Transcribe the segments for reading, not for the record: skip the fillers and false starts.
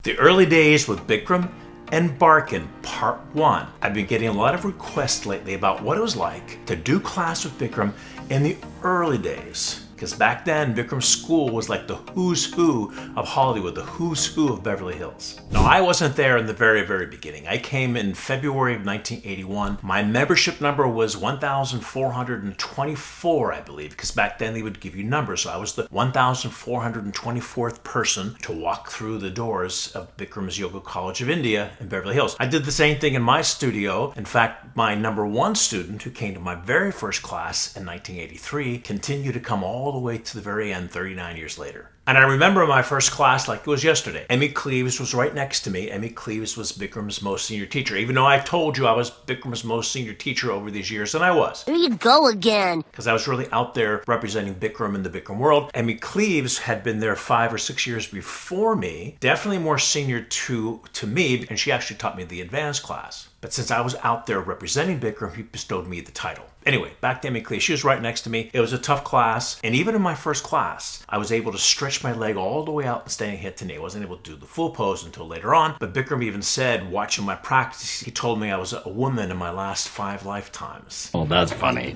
The early days with Bikram and Barkan, part 1. I've been getting a lot of requests lately about what it was like to do class with Bikram in the early days. Because back then, Bikram's school was like the who's who of Hollywood, the who's who of Beverly Hills. Now, I wasn't there in the very, very beginning. I came in February of 1981. My membership number was 1,424, I believe, because back then they would give you numbers. So I was the 1,424th person to walk through the doors of Bikram's Yoga College of India in Beverly Hills. I did the same thing in my studio. In fact, my number 1 student who came to my very first class in 1983 continued to come all the way to the very end 39 years later. And I remember my first class like it was yesterday. Emmy Cleaves was right next to me. Emmy Cleaves was Bikram's most senior teacher, even though I told you I was Bikram's most senior teacher over these years, and I was. Here you go again. Because I was really out there representing Bikram in the Bikram world. Emmy Cleaves had been there 5 or 6 years before me, definitely more senior to me, and she actually taught me the advanced class. But since I was out there representing Bikram, he bestowed me the title. Anyway, back to Emmy Cleaves. She was right next to me. It was a tough class. And even in my first class, I was able to stretch my leg all the way out and standing hip to knee. I wasn't able to do the full pose until later on. But Bikram even said, watching my practice, he told me I was a woman in my last 5 lifetimes. Oh, that's funny.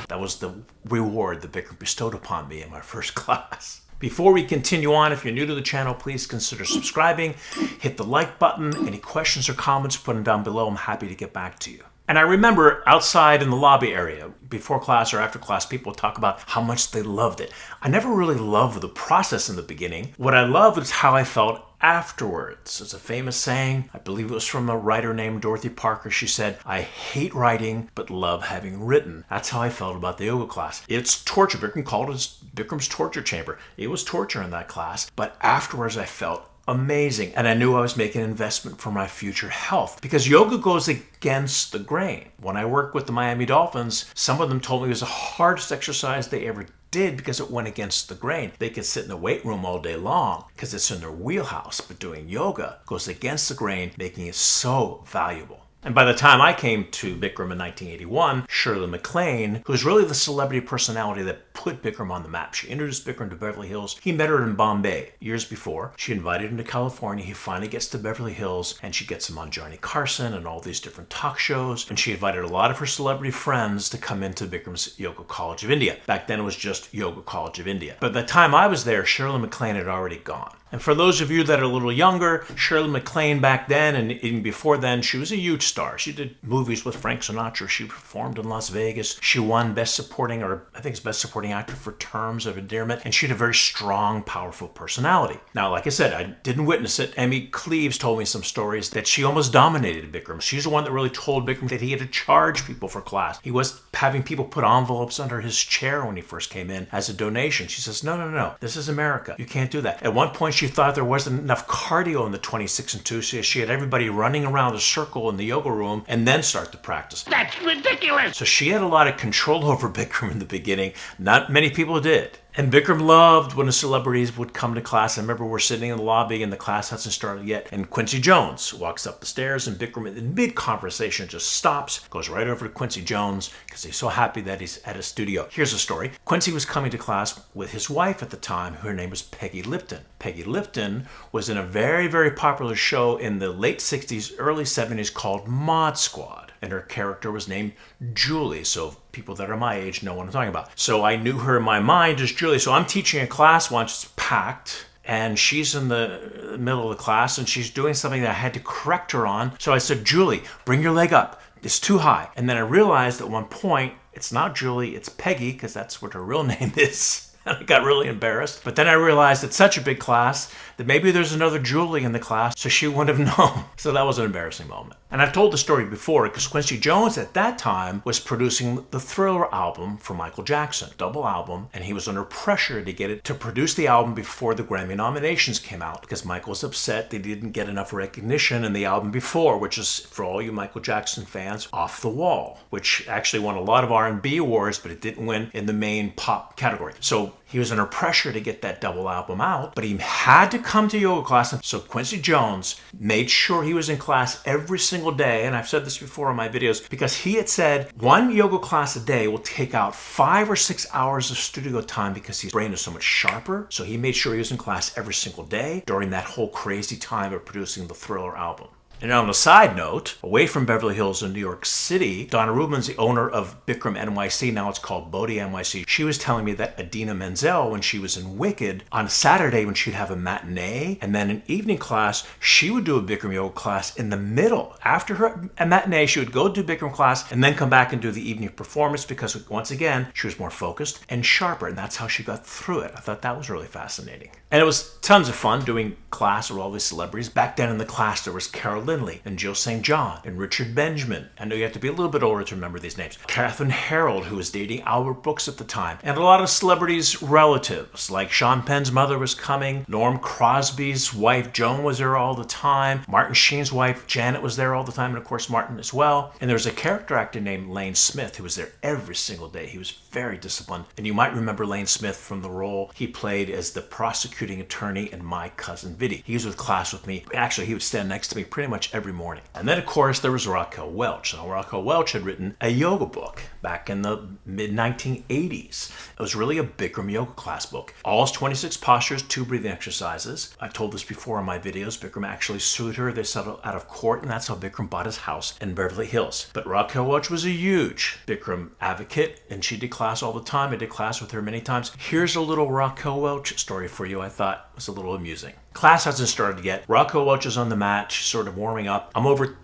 That was the reward that Bikram bestowed upon me in my first class. Before we continue on, if you're new to the channel, please consider subscribing. Hit the like button. Any questions or comments, put them down below. I'm happy to get back to you. And I remember outside in the lobby area, before class or after class, people would talk about how much they loved it. I never really loved the process in the beginning. What I loved was how I felt afterwards. It's a famous saying. I believe it was from a writer named Dorothy Parker. She said, "I hate writing, but love having written." That's how I felt about the yoga class. It's torture. Bikram called it Bikram's torture chamber. It was torture in that class, but afterwards I felt amazing. And I knew I was making an investment for my future health because yoga goes against the grain. When I worked with the Miami Dolphins, some of them told me it was the hardest exercise they ever did because it went against the grain. They could sit in the weight room all day long because it's in their wheelhouse, but doing yoga goes against the grain, making it so valuable. And by the time I came to Bikram in 1981, Shirley Malin, who was really the celebrity personality that put Bikram on the map. She introduced Bikram to Beverly Hills. He met her in Bombay years before. She invited him to California. He finally gets to Beverly Hills, and she gets him on Johnny Carson and all these different talk shows. And she invited a lot of her celebrity friends to come into Bikram's Yoga College of India. Back then it was just Yoga College of India. But by the time I was there, Shirley Malin had already gone. And for those of you that are a little younger, Shirley Malin back then and even before then, she was a huge star. She did movies with Frank Sinatra. She performed in Las Vegas. She won Best Supporting, or I think it's Best Supporting Actor for Terms of Endearment. And she had a very strong, powerful personality. Now, like I said, I didn't witness it. Emmy Cleaves told me some stories that she almost dominated Bikram. She's the one that really told Bikram that he had to charge people for class. He was having people put envelopes under his chair when he first came in as a donation. She says, no, this is America. You can't do that. At one point, she thought there wasn't enough cardio in the 26 and 2, so she had everybody running around a circle in the yoga room and then start to practice. That's ridiculous. So she had a lot of control over Bikram in the beginning. Not many people did. And Bikram loved when the celebrities would come to class. I remember we're sitting in the lobby and the class hasn't started yet. And Quincy Jones walks up the stairs and Bikram in mid-conversation just stops, goes right over to Quincy Jones because he's so happy that he's at a studio. Here's a story. Quincy was coming to class with his wife at the time. Her name was Peggy Lipton. Peggy Lipton was in a very, very popular show in the late 60s, early 70s called Mod Squad. And her character was named Julie. So people that are my age know what I'm talking about. So I knew her in my mind as Julie. So I'm teaching a class once, it's packed, and she's in the middle of the class, and she's doing something that I had to correct her on. So I said, Julie, bring your leg up. It's too high. And then I realized at one point, it's not Julie, it's Peggy, because that's what her real name is. And I got really embarrassed. But then I realized it's such a big class that maybe there's another Julie in the class, so she wouldn't have known. So that was an embarrassing moment. And I've told the story before because Quincy Jones at that time was producing the Thriller album for Michael Jackson, double album, and he was under pressure to get it to produce the album before the Grammy nominations came out because Michael was upset they didn't get enough recognition in the album before, which is, for all you Michael Jackson fans, Off the Wall, which actually won a lot of R&B awards, but it didn't win in the main pop category. So So he was under pressure to get that double album out, but he had to come to yoga class. And so Quincy Jones made sure he was in class every single day. And I've said this before in my videos, because he had said one yoga class a day will take out 5 or 6 hours of studio time because his brain is so much sharper. So he made sure he was in class every single day during that whole crazy time of producing the Thriller album. And on a side note, away from Beverly Hills in New York City, Donna Rubin's the owner of BIKRAM NYC. Now it's called Bodhi NYC. She was telling me that Idina Menzel, when she was in Wicked, on a Saturday when she'd have a matinee and then an evening class, she would do a BIKRAM yoga class in the middle. After her matinee, she would go do BIKRAM class and then come back and do the evening performance because, once again, she was more focused and sharper. And that's how she got through it. I thought that was really fascinating. And it was tons of fun doing class with all these celebrities. Back then in the class, there was Carol Lindley and Jill St. John and Richard Benjamin. I know you have to be a little bit older to remember these names. Catherine Harold, who was dating Albert Brooks at the time. And a lot of celebrities' relatives, like Sean Penn's mother was coming. Norm Crosby's wife, Joan, was there all the time. Martin Sheen's wife, Janet, was there all the time. And of course, Martin as well. And there was a character actor named Lane Smith who was there every single day. He was very disciplined. And you might remember Lane Smith from the role he played as the prosecuting attorney in My Cousin Vinny. He was with class with me. Actually, he would stand next to me pretty much every morning. And then, of course, there was Rocko Welch. Now, Rocko Welch had written a yoga book back in the mid-1980s. It was really a Bikram yoga class book. All 26 postures, 2 breathing exercises. I've told this before in my videos. Bikram actually sued her. They settled out of court, and that's how Bikram bought his house in Beverly Hills. But Rocko Welch was a huge Bikram advocate, and she did class all the time. I did class with her many times. Here's a little Rocko Welch story for you I thought was a little amusing. Class hasn't started yet. Rocko Welch is on the mat. She's sort of warming up. I'm over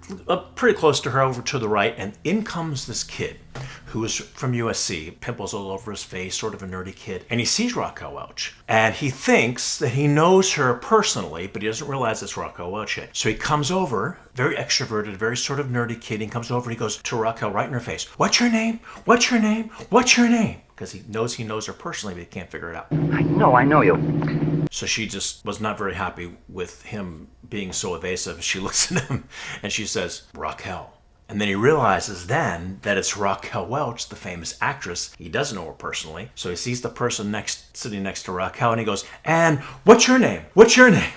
pretty close to her, over to the right, and in comes this kid who is from USC, pimples all over his face, sort of a nerdy kid. And he sees Rocko Welch, and he thinks that he knows her personally, but he doesn't realize it's Rocko Welch yet. So he comes over, very extroverted, very sort of nerdy kid. He comes over and he goes to Rocko right in her face. What's your name? What's your name? What's your name? Because he knows her personally, but he can't figure it out. I know you. So she just was not very happy with him being so evasive. She looks at him and she says, Raquel. And then he realizes then that it's Rocko Welch, the famous actress. He doesn't know her personally. So he sees the person sitting next to Raquel and he goes, and what's your name? What's your name?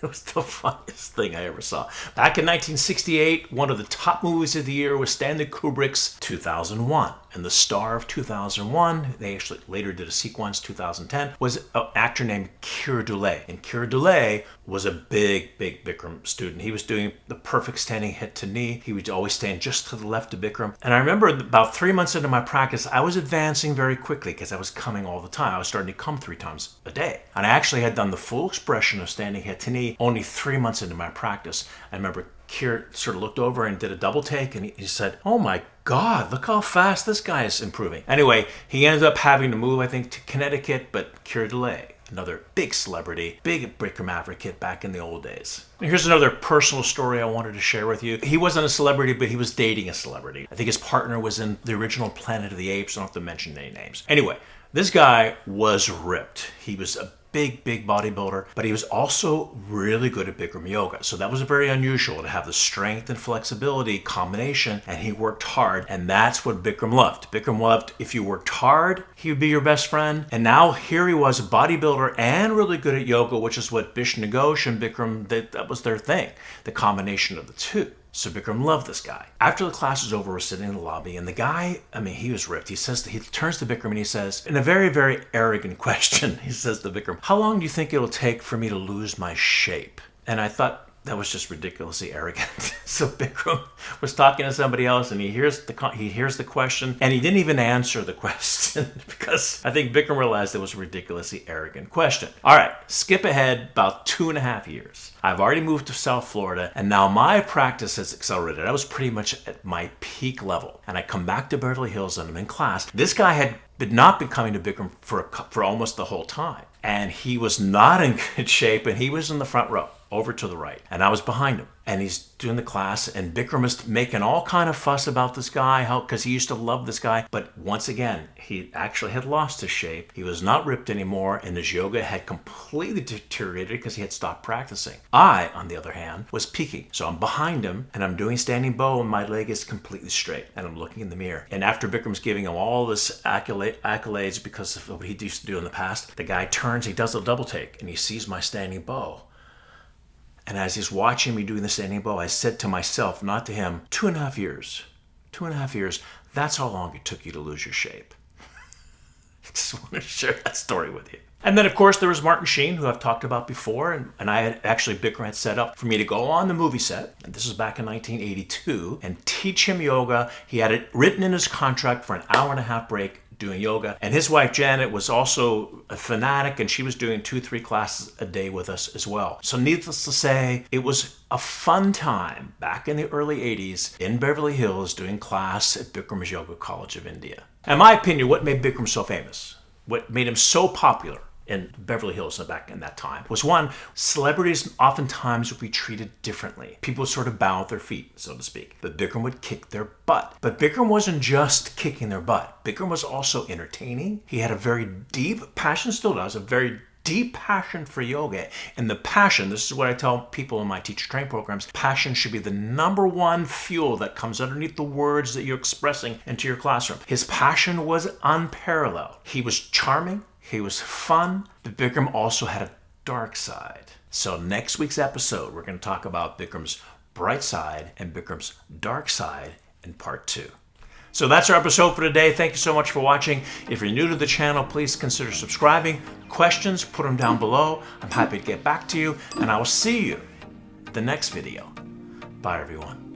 It was the funniest thing I ever saw. Back in 1968, one of the top movies of the year was Stanley Kubrick's 2001. And the star of 2001, they actually later did a sequence, 2010, was an actor named Keir Dullea. And Keir Dullea was a big Bikram student. He was doing the perfect standing hip to knee. He would always stand just to the left of Bikram. And I remember about 3 months into my practice, I was advancing very quickly because I was coming all the time. I was starting to come 3 times a day. And I actually had done the full expression of standing hip to knee only 3 months into my practice. I remember Keir sort of looked over and did a double take, and he said, oh my God, look how fast this guy is improving. Anyway, he ended up having to move, I think, to Connecticut, but Keir Dullea, another big celebrity, big Bikram advocate back in the old days. And here's another personal story I wanted to share with you. He wasn't a celebrity, but he was dating a celebrity. I think his partner was in the original Planet of the Apes. I don't have to mention any names. Anyway, this guy was ripped. He was a big bodybuilder, but he was also really good at Bikram yoga. So that was very unusual to have the strength and flexibility combination, and he worked hard, and that's what Bikram loved. Bikram loved if you worked hard, he would be your best friend. And now here he was, a bodybuilder and really good at yoga, which is what Bishnu Ghosh and Bikram, that was their thing, the combination of the two. So Bikram loved this guy. After the class was over, we're sitting in the lobby, and the guy, he was ripped. He turns to Bikram and he says, in a very arrogant question, he says to Bikram, how long do you think it'll take for me to lose my shape? And I thought that was just ridiculously arrogant. So Bikram was talking to somebody else, and he hears the question, and he didn't even answer the question because I think Bikram realized it was a ridiculously arrogant question. All right, skip ahead about 2.5 years. I've already moved to South Florida, and now my practice has accelerated. I was pretty much at my peak level, and I come back to Beverly Hills and I'm in class. This guy had not been coming to Bikram for almost the whole time, and he was not in good shape, and he was in the front row. over to the right. And I was behind him. And he's doing the class, and Bikram is making all kind of fuss about this guy, because he used to love this guy. But once again, he actually had lost his shape. He was not ripped anymore, and his yoga had completely deteriorated because he had stopped practicing. I, on the other hand, was peaking. So I'm behind him, and I'm doing standing bow, and my leg is completely straight. And I'm looking in the mirror. And after Bikram's giving him all this accolades because of what he used to do in the past, the guy turns, he does a double take, and he sees my standing bow. And as he's watching me doing the standing bow, I said to myself, not to him, 2.5 years. 2.5 years, that's how long it took you to lose your shape. Just want to share that story with you. And then, of course, there was Martin Sheen, who I've talked about before. And I had actually, Bikram had set up for me to go on the movie set. And this was back in 1982. And teach him yoga. He had it written in his contract for an 1.5-hour break doing yoga. And his wife, Janet, was also a fanatic, and she was doing 2-3 classes a day with us as well. So needless to say, it was a fun time back in the early 80s in Beverly Hills doing class at Bikram's Yoga College of India. In my opinion, what made Bikram so famous, what made him so popular in Beverly Hills back in that time, was one, celebrities oftentimes would be treated differently. People would sort of bow at their feet, so to speak. But Bikram would kick their butt. But Bikram wasn't just kicking their butt. Bikram was also entertaining. He had a very deep passion, still does, a very deep passion for yoga. And the passion, this is what I tell people in my teacher training programs, passion should be the #1 fuel that comes underneath the words that you're expressing into your classroom. His passion was unparalleled. He was charming. He was fun, but Bikram also had a dark side. So next week's episode, we're going to talk about Bikram's bright side and Bikram's dark side in part 2. So that's our episode for today. Thank you so much for watching. If you're new to the channel, please consider subscribing. Questions, put them down below. I'm happy to get back to you, and I will see you in the next video. Bye, everyone.